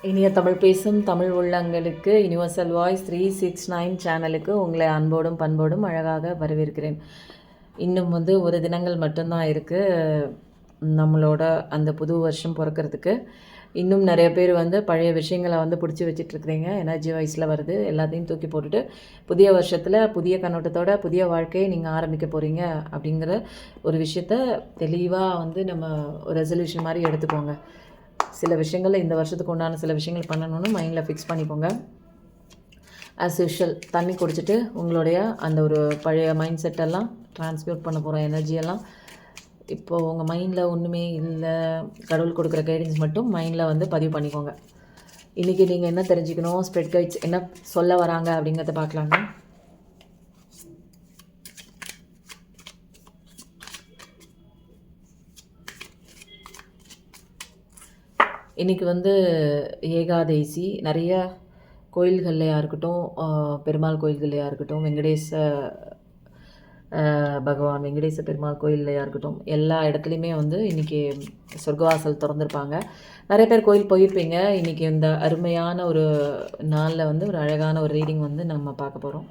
இனிய தமிழ் பேசும் தமிழ் உள்ளங்களுக்கு யுனிவர்சல் வாய்ஸ் 369 சேனலுக்கு உங்களை அன்போடும் பண்போடும் அழகாக வரவேற்கிறேன். இன்னும் ஒரு தினங்கள் மட்டும்தான் இருக்குது நம்மளோட அந்த புது வருஷம் பிறக்கிறதுக்கு. இன்னும் நிறைய பேர் பழைய விஷயங்களை பிடிச்சி வச்சிட்ருக்குறீங்க. எனர்ஜி வைஸில் வருது, எல்லாத்தையும் தூக்கி போட்டுட்டு புதிய வருஷத்தில் புதிய கண்ணோட்டத்தோட புதிய வாழ்க்கையை நீங்கள் ஆரம்பிக்க போகிறீங்க அப்படிங்கிற ஒரு விஷயத்த தெளிவாக நம்ம ஒரு ரெசல்யூஷன் மாதிரி எடுத்துக்கோங்க. சில விஷயங்களில் இந்த வருஷத்துக்கு உண்டான சில விஷயங்கள் பண்ணணும்னு மைண்டில் ஃபிக்ஸ் பண்ணிக்கோங்க. ஆஸ் யூஷுவல் தண்ணி குடிச்சிட்டு உங்களுடைய அந்த ஒரு பழைய மைண்ட் செட்டெல்லாம் ட்ரான்ஸ்மியூட் பண்ண போகிற எனர்ஜியெல்லாம் இப்போது உங்கள் மைண்டில் ஒன்றுமே இல்லை, கடவுள் கொடுக்குற கைடன்ஸ் மட்டும் மைண்டில் பதிவு பண்ணிக்கோங்க. இன்றைக்கி நீங்கள் என்ன தெரிஞ்சுக்கணும், ஸ்ப்ரெட் கைட்ஸ் என்ன சொல்ல வராங்க அப்படிங்கிறத பார்க்கலாங்க. இன்றைக்கி ஏகாதேசி நிறைய கோயில்கள்லையாக இருக்கட்டும், பெருமாள் கோயில்கள்லையாக இருக்கட்டும், பகவான் வெங்கடேச பெருமாள் கோயில்லையாக இருக்கட்டும், எல்லா இடத்துலையுமே இன்றைக்கி சொர்க்கவாசல் திறந்துருப்பாங்க. நிறைய பேர் கோயில் போயிருப்பீங்க. இன்றைக்கி இந்த அருமையான ஒரு நாளில் ஒரு அழகான ஒரு ரீடிங் நம்ம பார்க்க போகிறோம்.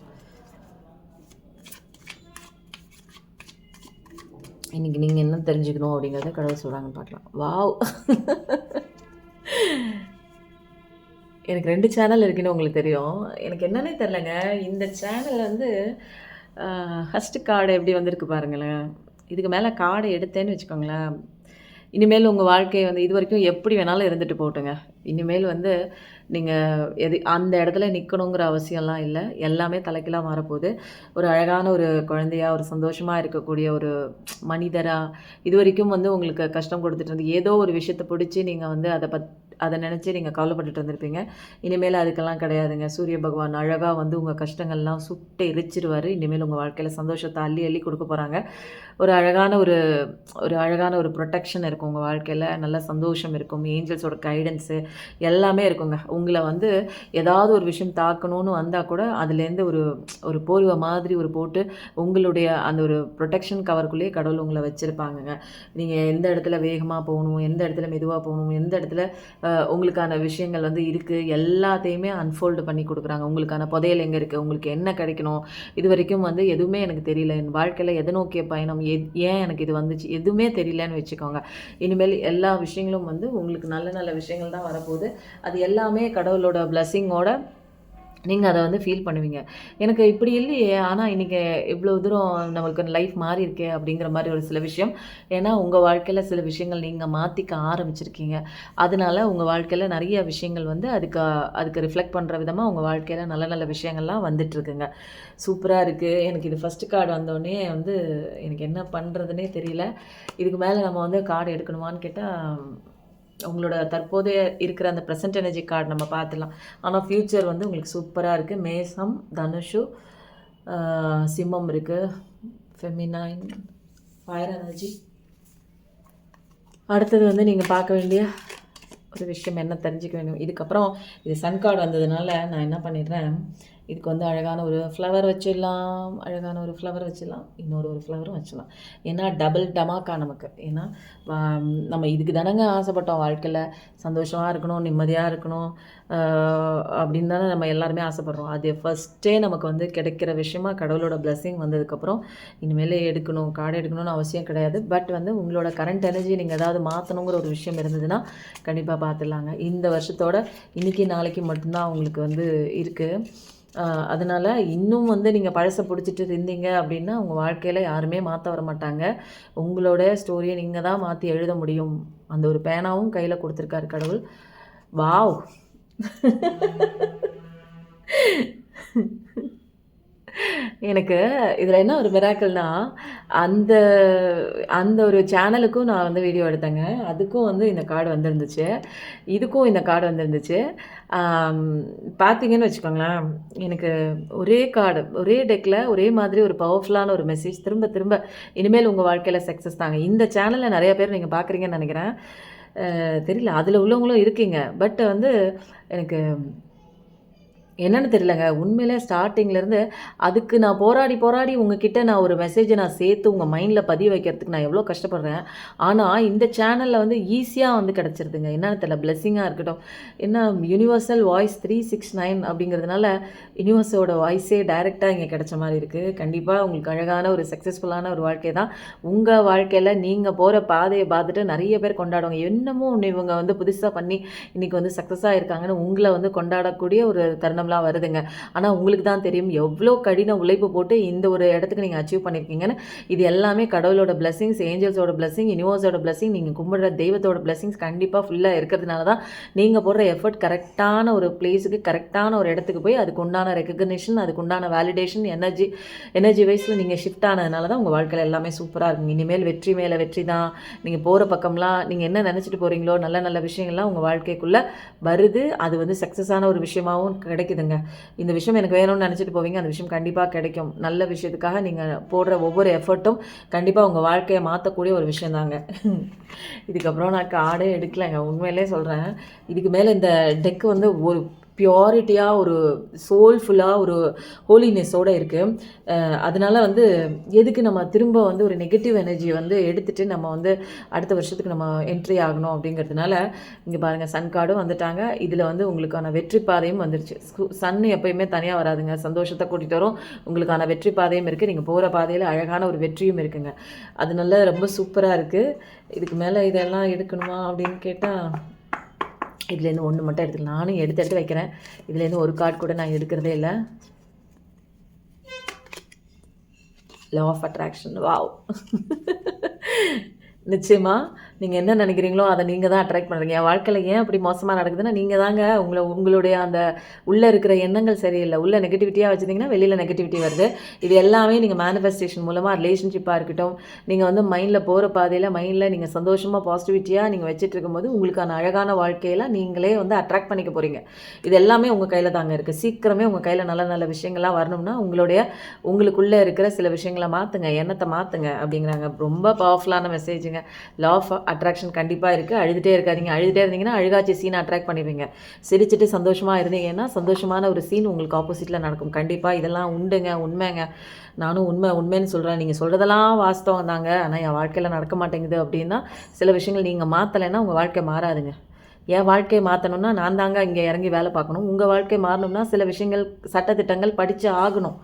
இன்றைக்கி நீங்கள் என்ன தெரிஞ்சுக்கணும் அப்படிங்கிறத கடவுள் சொல்கிறாங்கன்னு பார்க்கலாம். வாவ் எனக்கு 2 சேனல் இருக்குன்னு உங்களுக்கு தெரியும். எனக்கு என்னன்னே தெரிலங்க. இந்த சேனல் ஃபஸ்ட்டு கார்டு எப்படி வந்திருக்கு பாருங்களேன். இதுக்கு மேலே கார்டை எடுத்தேன்னு வச்சுக்கோங்களேன், இனிமேல் உங்கள் வாழ்க்கை இது வரைக்கும் எப்படி வேணாலும் இருந்துட்டு போட்டுங்க. இனிமேல் நீங்கள் அந்த இடத்துல நிற்கணுங்கிற அவசியம்லாம் இல்லை. எல்லாமே தலைக்கீழாக மாறப்போகுது. ஒரு அழகான ஒரு குழந்தையாக, ஒரு சந்தோஷமாக இருக்கக்கூடிய ஒரு மனிதராக, இது வரைக்கும் உங்களுக்கு கஷ்டம் கொடுத்துட்டு இருந்து ஏதோ ஒரு விஷயத்தை பிடிச்சி நீங்கள் அதை நினச்சி நீங்கள் கவலைப்பட்டுட்டு வந்திருப்பீங்க. இனிமேல் அதுக்கெல்லாம் கிடையாதுங்க. சூரிய பகவான் அழகாக உங்கள் கஷ்டங்கள்லாம் சுட்டு எரிச்சிடுவார். இனிமேல் உங்கள் வாழ்க்கையில் சந்தோஷத்தை அள்ளி அள்ளி கொடுக்க போகிறாங்க. ஒரு அழகான ஒரு ப்ரொடெக்ஷன் இருக்கும் உங்கள் வாழ்க்கையில். நல்ல சந்தோஷம் இருக்கும். ஏஞ்சல்ஸோட கைடன்ஸு எல்லாமே இருக்குங்க. உங்களை ஏதாவது ஒரு விஷயம் தாக்கணும்னு வந்தால் கூட அதுலேருந்து ஒரு போர்வை மாதிரி போட்டு உங்களுடைய அந்த ஒரு ப்ரொடெக்ஷன் கவருக்குள்ளேயே கடவுள் உங்களை வச்சுருப்பாங்கங்க. நீங்கள் எந்த இடத்துல வேகமாக போகணும், எந்த இடத்துல மெதுவாக போகணும், எந்த இடத்துல உங்களுக்கான விஷயங்கள் இருக்குது, எல்லாத்தையுமே அன்ஃபோல்டு பண்ணி கொடுக்குறாங்க. உங்களுக்கான புதையல் எங்கே இருக்குது, உங்களுக்கு என்ன கிடைக்கணும், இது வரைக்கும் எதுவுமே எனக்கு தெரியல, என் வாழ்க்கையில் எதை நோக்கிய பயணம், ஏன் எனக்கு இது வந்துச்சு, எதுவுமே தெரியலன்னு வச்சுக்கோங்க. இனிமேல் எல்லா விஷயங்களும் உங்களுக்கு நல்ல நல்ல விஷயங்கள் தான் வரப்போகுது. அது எல்லாமே கடவுளோட பிளஸ்ஸிங்கோட நீங்கள் அதை ஃபீல் பண்ணுவீங்க. எனக்கு இப்படி இல்லையே, ஆனால் இன்றைக்கி இவ்வளோ தூரம் நம்மளுக்கு லைஃப் மாறி இருக்கே அப்படிங்கிற மாதிரி ஒரு சில விஷயம். ஏன்னா உங்கள் வாழ்க்கையில் சில விஷயங்கள் நீங்கள் மாற்றிக்க ஆரம்பிச்சிருக்கீங்க. அதனால உங்கள் வாழ்க்கையில் நிறைய விஷயங்கள் அதுக்கு ரிஃப்ளெக்ட் பண்ணுற விதமாக உங்கள் வாழ்க்கையில் நல்ல நல்ல விஷயங்கள்லாம் வந்துட்டுருக்குங்க. சூப்பராக இருக்குது. எனக்கு இது ஃபஸ்ட்டு கார்டு வந்தோடனே எனக்கு என்ன பண்ணுறதுனே தெரியல. இதுக்கு மேலே நம்ம கார்டு எடுக்கணுமான்னு கேட்டால், உங்களோட தற்போதைய இருக்கிற அந்த ப்ரெசன்ட் எனர்ஜி கார்டு நம்ம பார்த்துலாம். ஆனால் ஃப்யூச்சர் உங்களுக்கு சூப்பராக இருக்குது. மேசம், தனுஷு, சிம்மம் இருக்குது, ஃபெமினைன், ஃபயர் எனர்ஜி. அடுத்தது நீங்கள் பார்க்க வேண்டிய ஒரு விஷயம் என்ன தெரிஞ்சுக்க வேண்டும். இதுக்கப்புறம் இது சன் கார்டு வந்ததுனால நான் என்ன பண்ணிடுறேன், இதுக்கு அழகான ஒரு ஃப்ளவர் வச்சிடலாம், இன்னொரு ஃப்ளவரும் வச்சிடலாம். ஏன்னா டபுள் டமாக்கா நமக்கு. ஏன்னா நம்ம இதுக்கு தானங்க ஆசைப்பட்டோம். வாழ்க்கையில் சந்தோஷமாக இருக்கணும், நிம்மதியாக இருக்கணும் அப்படின்னு தானே நம்ம எல்லாருமே ஆசைப்பட்றோம். அது ஃபஸ்ட்டே நமக்கு கிடைக்கிற விஷயமா கடவுளோட பிளெஸ்ஸிங் வந்ததுக்கப்புறம் இனிமேல் கார்டு எடுக்கணும்னு அவசியம் கிடையாது. பட் உங்களோட கரண்ட் எனர்ஜி நீங்கள் ஏதாவது மாற்றணுங்கிற ஒரு விஷயம் இருந்ததுன்னா கண்டிப்பாக பார்த்துடலாங்க. இந்த வருஷத்தோட இன்றைக்கி நாளைக்கு மட்டும்தான் உங்களுக்கு இருக்குது. அதனால் இன்னும் நீங்கள் பழசை பிடிச்சிட்டு இருந்தீங்க அப்படின்னா உங்கள் வாழ்க்கையில் யாருமே மாற்ற வர மாட்டாங்க. உங்களோட ஸ்டோரியை நீங்கள் தான் மாற்றி எழுத முடியும். அந்த ஒரு பேனாவும் கையில் கொடுத்துருக்காரு கடவுள். வாவ் எனக்கு இதில் என்ன ஒரு மிராக்கிள்னா, அந்த அந்த ஒரு சேனலுக்கும் நான் வீடியோ எடுத்தேங்க. அதுக்கும் இந்த கார்டு வந்துருந்துச்சு, இதுக்கும் இந்த கார்டு வந்துருந்துச்சு. பார்த்தீங்கன்னு வச்சுக்கோங்களேன், எனக்கு ஒரே கார்டு, ஒரே டெக்கில் ஒரே மாதிரி ஒரு பவர்ஃபுல்லான ஒரு மெசேஜ் திரும்ப திரும்ப. இனிமேல் உங்கள் வாழ்க்கையில் சக்ஸஸ் தாங்க. இந்த சேனலில் நிறையா பேர் நீங்கள் பார்க்குறீங்கன்னு நினைக்கிறேன். தெரியல, அதில் உள்ளவங்களும் இருக்கீங்க. பட் எனக்கு என்னன்னு தெரியலங்க. உண்மையிலே ஸ்டார்ட்டிங்லேருந்து அதுக்கு நான் போராடி, போராடி உங்ககிட்ட நான் ஒரு மெசேஜ நான் சேர்த்து உங்க மைண்ட்ல பதிய வைக்கிறதுக்கு நான் எவ்வளோ கஷ்டப்படுறேன். ஆனா, இந்த சேனல்ல வந்து ஈஸியா வந்து கிடைச்சிருதுங்க. என்னன்னு தெரியல. பிளெஸ்ஸிங்கா இருக்கட்டும். என்ன யுனிவர்சல் வாய்ஸ் 369 அப்படிங்கிறதுனால, யுனிவர்ஸோட வாய்ஸே டைரக்ட்டா இங்க கிடைச்ச மாரி இருக்கு. கண்டிப்பா உங்களுக்கு அழகான ஒரு சக்ஸஸ்ஃபுல்லான ஒரு வாழ்க்கை தான். உங்க வாழ்க்கையில நீங்க போற பாதைய பார்த்துட்டு நெறைய பேர் கொண்டாடுவாங்க. என்னமோ ஒண்ணு இவங்க வந்து புதுசா பண்ணி இன்னைக்கு வந்து சக்ஸஸா இருக்காங்கன்னு உங்கள வந்து கொண்டாடக்கூடிய ஒரு தருணம்லாம் வருதுங்க. ஆனா உங்களுக்கு தான் தெரியும் எவ்வளோ கடின உழைப்பு போட்டு இந்த ஒரு இடத்துக்கு நீங்க அச்சீவ் பண்ணியிருக்கீங்கன்னு. இது எல்லாமே கடவுளோட பிளெஸிங்ஸ், ஏஞ்சல்ஸோட பிளெஸிங், யுனிவர்ஸோட பிளெஸிங், நீங்க கும்பிடுற தெய்வத்தோட பிளெஸிங்ஸ் கண்டிப்பா ஃபுல்லா இருக்கிறதுனால தான் நீங்க போடுற எஃபர்ட் கரெக்டான ஒரு பிளேஸுக்கு, கரெக்டான ஒரு இடத்துக்கு போய் அதுக்கு உண்டான ரெகக்னிஷன், அதுக்கு உண்டான வேலிடேஷன், எனர்ஜி வைஸ்ல நீங்க ஷிஃப்ட் ஆனதுனால தான் உங்க வாழ்க்கையில எல்லாமே சூப்பரா இருக்குங்க. இனிமேல் வெற்றி மேல வெற்றி தான். நீங்க போற பக்கம்லாம் நீங்க என்ன நினைச்சிட்டு போறீங்களோ நல்ல நல்ல விஷயங்கள்லாம் உங்க வாழ்க்கைக்குள்ள வருது. அது வந்து சக்ஸஸான ஒரு விஷயமாவும் கிடைக்குதுங்க. இந்த விஷயம் எனக்கு வேணும்னு நினச்சிட்டு போவீங்க. அந்த விஷயம் கண்டிப்பாக கிடைக்கும். நல்ல விஷயத்துக்காக நீங்கள் போடுற ஒவ்வொரு எஃபர்ட்டும் கண்டிப்பாக உங்கள் வாழ்க்கையை மாற்றக்கூடிய ஒரு விஷயம் தாங்க. இதுக்கப்புறம் நான் கார்டே எடுக்கலைங்க. உண்மையிலே சொல்கிறேன். இதுக்கு மேலே இந்த டெக்கு வந்து ஒரு பியூரிட்டியாக, ஒரு சோல்ஃபுல்லாக, ஒரு ஹோலினஸோடு இருக்குது. அதனால் வந்து எதுக்கு நம்ம திரும்ப வந்து ஒரு நெகட்டிவ் எனர்ஜியை வந்து எடுத்துகிட்டு நம்ம வந்து அடுத்த வருஷத்துக்கு நம்ம என்ட்ரி ஆகணும் அப்படிங்கிறதுனால இங்கே பாருங்கள், சன் கார்டும் வந்துட்டாங்க. இதில் வந்து உங்களுக்கான வெற்றி பாதையும் வந்துருச்சு. சன் எப்பயுமே தனியாக வராதுங்க. சந்தோஷத்தை கூட்டிகிட்டு வரும். உங்களுக்கான வெற்றி பாதையும் இருக்குது. நீங்கள் போகிற பாதையில் அழகான ஒரு வெற்றியும் இருக்குங்க. அதனால ரொம்ப சூப்பராக இருக்குது. இதுக்கு மேலே இதெல்லாம் எடுக்கணுமா அப்படின்னு கேட்டால் இதுலேருந்து ஒன்று மட்டும் எடுத்துக்கலாம். நானும் எடுத்து வைக்கிறேன். இதுலேருந்து ஒரு கார்டு கூட நான் எடுக்கிறதே இல்லை. Law of attraction. வாவ். நிச்சயமா நீங்கள் என்ன நினைக்கிறீங்களோ அதை நீங்கள் தான் அட்ராக்ட் பண்ணுறீங்க. என் வாழ்க்கையில் ஏன் அப்படி மோசமாக நடக்குதுன்னா நீங்கள் தாங்க உங்களுடைய அந்த உள்ளே இருக்கிற எண்ணங்கள் சரியில்லை. உள்ளே நெகட்டிவிட்டியாக வச்சுருந்தீங்கன்னா வெளியில் நெகட்டிவிட்டி வருது. இது எல்லாமே நீங்கள் மேனிஃபெஸ்டேஷன் மூலமாக ரிலேஷன்ஷிப்பாக இருக்கட்டும், நீங்கள் வந்து மைண்டில் போகிற பாதையில் மைண்டில் நீங்கள் சந்தோஷமாக பாசிட்டிவிட்டியாக நீங்கள் வச்சுட்டு இருக்கும்போது உங்களுக்கான அழகான வாழ்க்கையில் நீங்களே வந்து அட்ராக்ட் பண்ணிக்க போகிறீங்க. இது எல்லாமே உங்கள் கையில் தாங்க இருக்குது. சீக்கிரமே உங்கள் கையில் நல்ல நல்ல விஷயங்கள்லாம் வரணும்னா உங்களுக்குள்ளே இருக்கிற சில விஷயங்களை மாற்றுங்க, எண்ணத்தை மாற்றுங்க அப்படிங்கிறாங்க. ரொம்ப பவர்ஃபுல்லான மெசேஜுங்க. லா ஆஃப் அட்ராக்ஷன் கண்டிப்பாக இருக்குது. அழுதுகிட்டே இருக்காதீங்க. அழுதுகிட்டே இருந்தீங்கன்னா அழுகாச்சி சீனை அட்ராக்ட் பண்ணிடுவீங்க. சிரிச்சுட்டு சந்தோஷமாக இருந்தீங்கன்னா சந்தோஷமான ஒரு சீன் உங்களுக்கு ஆப்போசிட்டில் நடக்கும். கண்டிப்பாக இதெல்லாம் உண்டுங்க, உண்மைங்க. நானும் உண்மைன்னு சொல்கிறேன். நீங்கள் சொல்கிறதெல்லாம் வாஸ்தவம் தாங்க. ஆனால் என் வாழ்க்கையில் நடக்க மாட்டேங்குது அப்படின்னா சில விஷயங்கள் நீங்கள் மாற்றலைன்னா உங்கள் வாழ்க்கை மாறாதுங்க. என் வாழ்க்கையை மாற்றணும்னா நான் தாங்க இங்கே இறங்கி வேலை பார்க்கணும். உங்கள் வாழ்க்கை மாறணும்னா சில விஷயங்கள், சட்டத்திட்டங்கள் படித்து ஆகணும்.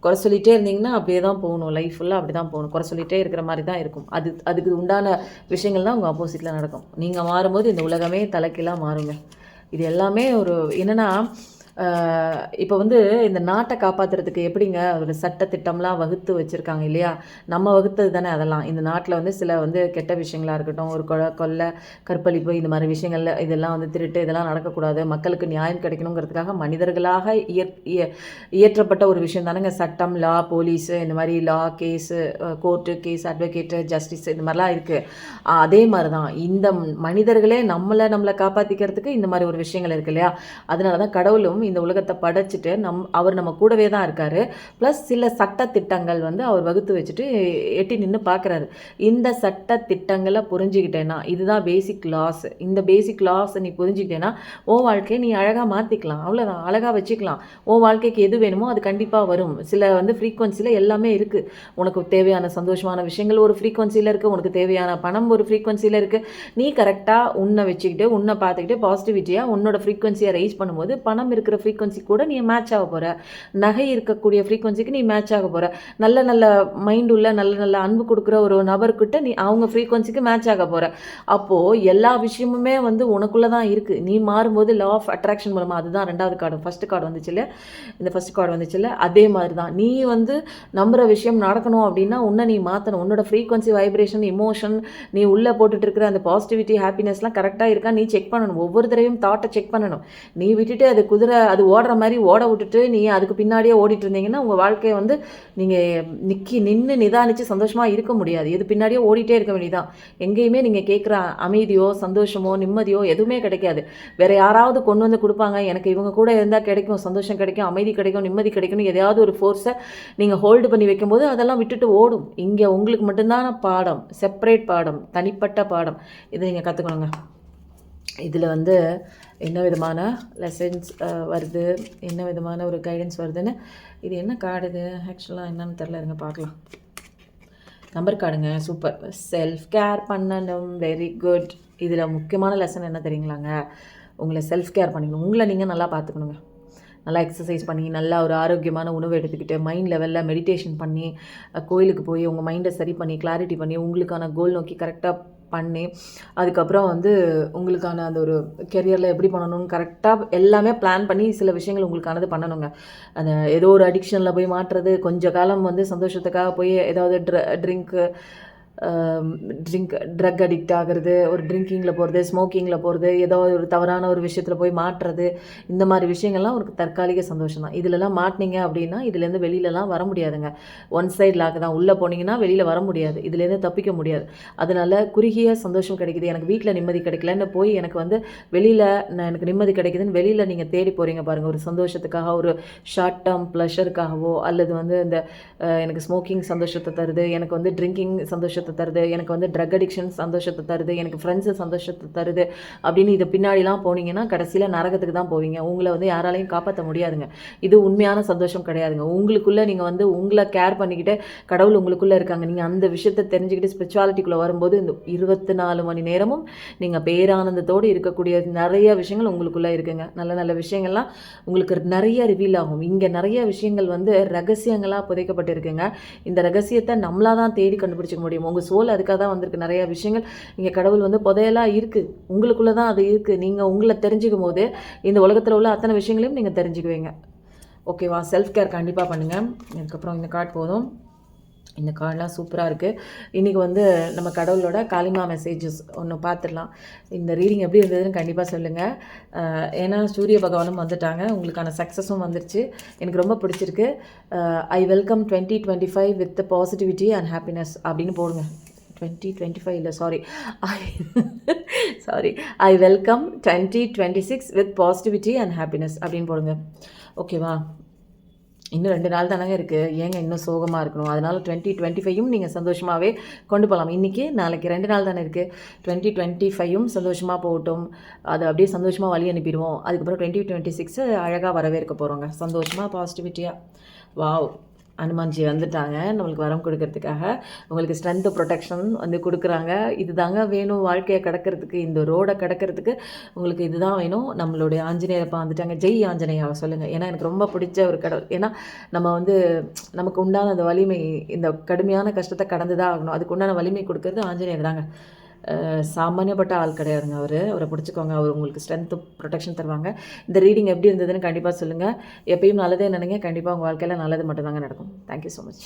குறை சொல்லிகிட்டே இருந்தீங்கன்னா அப்படியே தான் போகணும். லைஃப் ஃபுல்லாக அப்படி தான் போகணும். குறை சொல்லிகிட்டே இருக்கிற மாதிரி தான் இருக்கும். அதுக்கு உண்டான விஷயங்கள் தான் உங்கள் ஆப்போசிட்டில் நடக்கும். நீங்கள் மாறும்போது இந்த உலகமே தலைக்கீழாக மாறுங்க. இது எல்லாமே ஒரு என்னென்னா, இப்போ வந்து இந்த நாட்டை காப்பாற்றுறதுக்கு எப்படிங்க ஒரு சட்டத்திட்டம்லாம் வகுத்து வச்சுருக்காங்க இல்லையா? நம்ம வகுத்தது தானே அதெல்லாம். இந்த நாட்டில் வந்து சில வந்து கெட்ட விஷயங்களாக இருக்கட்டும், ஒரு கொலை, கற்பழிப்பு, இந்த மாதிரி விஷயங்கள்ல இதெல்லாம் வந்து திருட்டு, இதெல்லாம் நடக்கக்கூடாது, மக்களுக்கு நியாயம் கிடைக்கணுங்கிறதுக்காக மனிதர்களாக இயற்றப்பட்ட ஒரு விஷயம் தானேங்க சட்டம், லா, போலீஸு, இந்த மாதிரி law, case, court case, advocate, justice, இந்த மாதிரிலாம் இருக்குது. அதே மாதிரி தான் இந்த மனிதர்களே நம்மளை காப்பாற்றிக்கிறதுக்கு இந்த மாதிரி ஒரு விஷயங்கள் இருக்குது இல்லையா? அதனால தான் கடவுளும் இந்த உலகத்தை படைச்சிட்டு அவர் நம்ம கூடவே தான் இருக்காரு. ப்ளஸ் சில சட்ட திட்டங்கள் வந்து அவர் வகுத்து வச்சுட்டு எட்டி நின்று பார்க்குறாரு. இந்த சட்ட திட்டங்களை புரிஞ்சுக்கிட்டேன்னா இதுதான் பேசிக் லாஸ். இந்த பேசிக் லாஸ் நீ புரிஞ்சுக்கிட்டேன்னா உன் வாழ்க்கையை நீ அழகாக மாற்றிக்கலாம். அவ்வளோதான், அழகாக வச்சுக்கலாம். உன் வாழ்க்கைக்கு எது வேணுமோ அது கண்டிப்பாக வரும். சில வந்து ஃப்ரீக்வன்சியில் எல்லாமே இருக்குது. உனக்கு தேவையான சந்தோஷமான விஷயங்கள் ஒரு ஃப்ரீக்வன்சியில் இருக்குது. உனக்கு தேவையான பணம் ஒரு ஃப்ரீக்வன்சியில் இருக்குது. நீ கரெக்டாக உன்னை வச்சுக்கிட்டு உன்னை பார்த்துக்கிட்டு பாசிட்டிவிட்டியாக உன்னோட ஃப்ரீக்வன்சியை ரைஸ் பண்ணும்போது பணம் இருக்கிற ஃப்ரீக்வன்சி கூட நீ மேட்ச் ஆக போகிற. நகை இருக்கக்கூடிய ஃப்ரீக்வன்சிக்கு நீ மேட்ச் ஆக போகிற. நல்ல நல்ல மைண்ட் உள்ள நல்ல அன்பு கொடுக்குற ஒரு நபர்கிட்ட நீ அவங்க ஃப்ரீக்வன்சிக்கு மேட்ச் ஆக போகிற. அப்போது எல்லா விஷயமுமே வந்து உனக்குள்ளே தான் இருக்குது. நீ மாறும்போது லா ஆஃப் அட்ராக்ஷன் மூலமாக, அதுதான் ரெண்டாவது கார்டு. ஃபஸ்ட்டு கார்டு வந்துச்சு இல்லை, இந்த ஃபஸ்ட் கார்டு வந்துச்சு இல்லை, அதே மாதிரி தான் நீ வந்து நம்புகிற விஷயம் நடக்கணும் அப்படின்னா உன்னை நீ மாற்றணும். உன்னோட ஃப்ரீக்வன்சி, வைப்ரேஷன், இமோஷன், நீ உள்ளே போட்டுட்டு இருக்கிற அந்த பாசிட்டிவிட்டி, ஹாப்பினஸ்லாம் கரெக்டாக இருக்கா நீ செக் பண்ணணும். ஒவ்வொரு தடவையும் தாட்டை செக் பண்ணணும். நீ விட்டுட்டு அது குதிரை அது ஓடுற மாதிரி ஓட விட்டுட்டு நீ அதுக்கு பின்னாடியே ஓடிட்டு இருந்தீங்கன்னா உங்கள் வாழ்க்கையை வந்து நீங்கள் நின்று நிதானித்து சந்தோஷமாக இருக்க முடியாது. இது பின்னாடியே ஓடிட்டே இருக்க வேண்டியதான். எங்கேயுமே நீங்கள் கேட்குற அமைதியோ சந்தோஷமோ நிம்மதியோ எதுவுமே கிடைக்காது. வேறு யாராவது கொண்டு வந்து கொடுப்பாங்க, எனக்கு இவங்க கூட இருந்தால் கிடைக்கும், சந்தோஷம் கிடைக்கும், அமைதி கிடைக்கும், நிம்மதி கிடைக்கும்னு எதையாவது ஒரு ஃபோர்ஸை நீங்கள் ஹோல்டு பண்ணி வைக்கும்போது அதெல்லாம் விட்டுட்டு ஓடும். இங்கே உங்களுக்கு மட்டும்தான் பாடம், செப்பரேட் பாடம், தனிப்பட்ட பாடம். இதை நீங்கள் கற்றுக்கணுங்க. இதில் வந்து என்ன விதமான லெசன்ஸ் வருது, என்ன விதமான ஒரு கைடன்ஸ் வருதுன்னு. இது என்ன கார்டு இது ஆக்சுவலாக என்னன்னு தெரில, இருங்க பார்க்கலாம். நம்பர் கார்டுங்க, சூப்பர். செல்ஃப் கேர் பண்ணணும், வெரி குட். இதில் முக்கியமான லெசன் என்ன தெரியுங்களாங்க, உங்களை செல்ஃப் கேர் பண்ணிக்கணும். உங்களை நீங்கள் நல்லா பார்த்துக்கணுங்க. நல்லா எக்ஸசைஸ் பண்ணி, நல்லா ஒரு ஆரோக்கியமான உணவு எடுத்துக்கிட்டு, மைண்ட் லெவலில் மெடிடேஷன் பண்ணி, கோயிலுக்கு போய் உங்கள் மைண்டை சரி பண்ணி, கிளாரிட்டி பண்ணி, உங்களுக்கான கோல் நோக்கி கரெக்டாக பண்ணி, அதுக்கப்புறம் வந்து உங்களுக்கான அந்த ஒரு கெரியரில் எப்படி பண்ணணும்னு கரெக்டாக எல்லாமே பிளான் பண்ணி சில விஷயங்கள் உங்களுக்கானது பண்ணணுங்க. அந்த ஏதோ ஒரு அடிக்ஷனில் போய் மாட்டுறது, கொஞ்ச காலம் வந்து சந்தோஷத்துக்காக போய் ஏதாவது ட்ரக் அடிக்ட் ஆகிறது, ஒரு ட்ரிங்கிங்கில் போகிறது, ஸ்மோக்கிங்கில் போகிறது, ஏதோ ஒரு தவறான ஒரு விஷயத்தில் போய் மாட்டுறது, இந்த மாதிரி விஷயங்கள்லாம் ஒரு தற்காலிக சந்தோஷம் தான். இதிலெல்லாம் மாட்டினீங்க அப்படின்னா இதுலேருந்து வெளியிலலாம் வர முடியாதுங்க. ஒன் சைட் லாக் தான். உள்ளே போனீங்கன்னா வெளியில் வர முடியாது, இதுலேருந்து தப்பிக்க முடியாது. அதனால் குறுகிய சந்தோஷம் கிடைக்குது, எனக்கு வீட்டில் நிம்மதி கிடைக்கலன்னு போய் எனக்கு வந்து வெளியில் எனக்கு நிம்மதி கிடைக்குதுன்னு வெளியில் நீங்கள் தேடி போகிறீங்க பாருங்கள். ஒரு சந்தோஷத்துக்காக, ஒரு ஷார்ட் டேர்ம் ப்ளஷருக்காகவோ, அல்லது வந்து இந்த எனக்கு ஸ்மோக்கிங் சந்தோஷத்தை தருது, எனக்கு வந்து ட்ரிங்கிங் சந்தோஷத்தை தருது, எனக்கு வந்து ட்ரக் அடிக்ஷன் சந்தோஷத்தை தருது, எனக்கு ஃப்ரெண்ட்ஸு சந்தோஷத்தை தருது அப்படின்னு இது பின்னாடிலாம் போனீங்கன்னா கடைசியில் நரகத்துக்கு தான் போவீங்க. உங்களை வந்து யாராலையும் காப்பாற்ற முடியாதுங்க. இது உண்மையான சந்தோஷம் கிடையாதுங்க. உங்களுக்குள்ளே நீங்கள் வந்து உங்களை கேர் பண்ணிக்கிட்டு கடவுள் உங்களுக்குள்ளே இருக்காங்க. நீங்கள் அந்த விஷயத்தை தெரிஞ்சுக்கிட்டு ஸ்பிரிச்சுவாலிட்டிக்குள்ளே வரும்போது இந்த 24 மணி நேரமும் நீங்கள் பேரானந்தத்தோடு இருக்கக்கூடிய நிறைய விஷயங்கள் உங்களுக்குள்ளே இருக்குங்க. நல்ல நல்ல விஷயங்கள்லாம் உங்களுக்கு நிறைய ரிவீல் ஆகும். இங்கே நிறைய விஷயங்கள் வந்து ரகசியங்களாக புதைக்கப்பட்டு இருக்குங்க. இந்த ரகசியத்தை நம்மளாக தான் தேடி கண்டுபிடிச்சிக்க முடியும். உங்கள் சோல் அதுக்காக தான் வந்திருக்கு. நிறைய விஷயங்கள் இங்கே கடவுள் வந்து புதையலாக இருக்குது, உங்களுக்குள்ளே தான் அது இருக்குது. நீங்கள் உங்களை தெரிஞ்சுக்கும் போது இந்த உலகத்தில் உள்ள அத்தனை விஷயங்களையும் நீங்கள் தெரிஞ்சுக்குவீங்க. ஓகேவா? செல்ஃப் கேர் கண்டிப்பாக பண்ணுங்கள். இதுக்கப்புறம் இந்த கார்டு போதும். இந்த கார்டெலாம் சூப்பராக இருக்குது. இன்றைக்கி வந்து நம்ம கடவுளோட காளிமா மெசேஜஸ் ஒன்று பார்த்துடலாம். இந்த ரீடிங் எப்படி இருந்ததுன்னு கண்டிப்பாக சொல்லுங்கள். ஏன்னா சூரிய பகவானும் வந்துட்டாங்க, உங்களுக்கான சக்ஸஸும் வந்துருச்சு. எனக்கு ரொம்ப பிடிச்சிருக்கு. I welcome 2025 with positivity and happiness அப்படின்னு போடுங்க. 2025 இல்லை, sorry, I welcome 2026 with positivity and happiness அப்படின்னு போடுங்க. ஓகேவா? இன்னும் 2 நாள் தானங்க இருக்குது, ஏங்க இன்னும் சோகமாக இருக்கணும்? அதனால் 2025யும் நீங்கள் சந்தோஷமாகவே கொண்டு போகலாம். இன்றைக்கி நாளைக்கு 2 நாள் தானே இருக்குது. 2025யும் சந்தோஷமாக போகட்டும். அதை அப்படியே சந்தோஷமாக வழி அனுப்பிடுவோம். அதுக்கப்புறம் 2026 அழகாக வரவேற்க போகிறோங்க, சந்தோஷமாக பாசிட்டிவிட்டியாக. வாவ், அனுமான்ஜி வந்துட்டாங்க நம்மளுக்கு வரம் கொடுக்கறதுக்காக. உங்களுக்கு ஸ்ட்ரென்த்து ப்ரொடெக்ஷன் வந்து கொடுக்குறாங்க. இது தாங்க வேணும் வாழ்க்கையை கடக்கிறதுக்கு, இந்த ரோடை கடக்கிறதுக்கு உங்களுக்கு இதுதான் வேணும். நம்மளுடைய ஆஞ்சநேயரப்பா வந்துட்டாங்க. ஜெய் ஆஞ்சநேயாவை சொல்லுங்கள். ஏன்னா எனக்கு ரொம்ப பிடிச்ச ஒரு கடவுள். ஏன்னா நம்ம வந்து நமக்கு உண்டான அந்த வலிமை, இந்த கடுமையான கஷ்டத்தை கடந்து தான் ஆகணும். அதுக்கு உண்டான வலிமை கொடுக்கறது ஆஞ்சநேயர் தாங்க. சாமானியப்பட்ட ஆள் கிடையாதுங்க அவரை பிடிச்சிக்கோங்க. அவர் உங்களுக்கு ஸ்ட்ரென்த்து ப்ரொடெக்ஷன் தருவாங்க. இந்த ரீடிங் எப்படி இருந்ததுன்னு கண்டிப்பாக சொல்லுங்கள். எப்பயும் நல்லதே நினைங்க, கண்டிப்பாக உங்கள் வாழ்க்கையில் நல்லது மட்டும்தாங்க நடக்கும். Thank you so much.